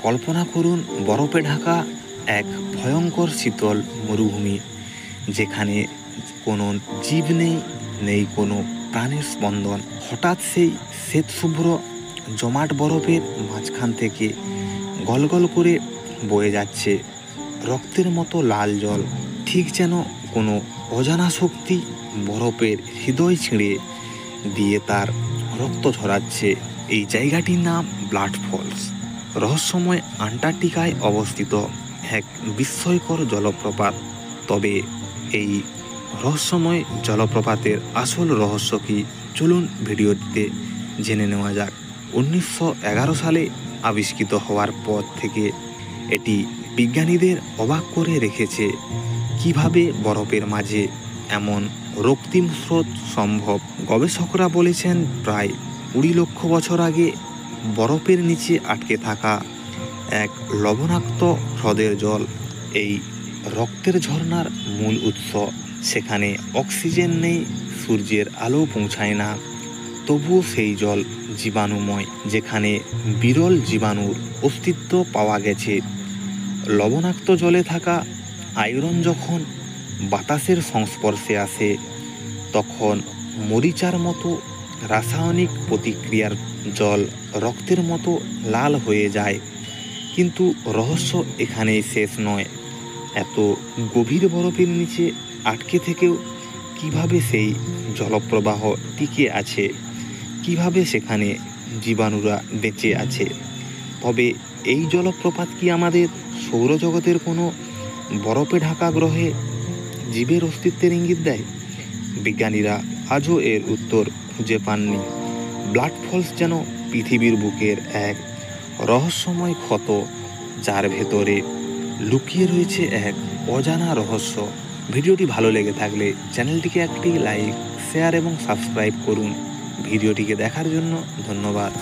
কল্পনা করুন বরফে ঢাকা এক ভয়ঙ্কর শীতল মরুভূমি, যেখানে কোনো জীব নেই, নেই কোনো প্রাণের স্পন্দন। হঠাৎ সেই শ্বেতশুভ্র জমাট বরফের মাঝখান থেকে গলগল করে বয়ে যাচ্ছে রক্তের মতো লাল জল, ঠিক যেন কোনো অজানা শক্তি বরফের হৃদয় ছিঁড়ে দিয়ে তার রক্ত ঝরাচ্ছে। এই জায়গাটির নাম ব্লাড ফলস, রহস্যময় আন্টার্কটিকায় অবস্থিত এক বিস্ময়কর জলপ্রপাত। তবে এই রহস্যময় জলপ্রপাতের আসল রহস্য কি, চলুন ভিডিওটিতে জেনে নেওয়া যাক। 1911 সালে আবিষ্কৃত হওয়ার পর থেকে এটি বিজ্ঞানীদের অবাক করে রেখেছে। কিভাবে বরফের মাঝে এমন রক্তিম স্রোত সম্ভব? গবেষকরা বলেছেন প্রায় 20 লক্ষ বছর আগে বরফের নিচে আটকে থাকা এক লবণাক্ত হ্রদের জল এই রক্তের ঝর্ণার মূল উৎস। সেখানে অক্সিজেন নেই, সূর্যের আলো পৌঁছায় না, তবুও সেই জল জীবাণুময়, যেখানে বিরল জীবাণুর অস্তিত্ব পাওয়া গেছে। লবণাক্ত জলে থাকা আয়রন যখন বাতাসের সংস্পর্শে আসে, তখন মরিচার মতো রাসায়নিক প্রতিক্রিয়ার জল রক্তের মতো লাল হয়ে যায়। কিন্তু রহস্য এখানেই শেষ নয়। এত গভীর বরফের নিচে আটকে থেকেও কিভাবে সেই জলপ্রবাহ টিকে আছে, কিভাবে সেখানে জীবাণুরা বেঁচে আছে? তবে এই জলপ্রপাত কি আমাদের সৌরজগতের কোনো বরফে ঢাকা গ্রহে জীবের অস্তিত্বের ইঙ্গিত দেয়? বিজ্ঞানীরা আজও এর উত্তর খুঁজে পাননি। ব্লাড ফলস যেন পৃথিবীর বুকের এক রহস্যময় ক্ষত, যার ভেতরে লুকিয়ে রয়েছে এক অজানা রহস্য। ভিডিওটি ভালো লেগে থাকলে চ্যানেলটিকে একটি লাইক, শেয়ার এবং সাবস্ক্রাইব করুন। ভিডিওটিকে দেখার জন্য ধন্যবাদ।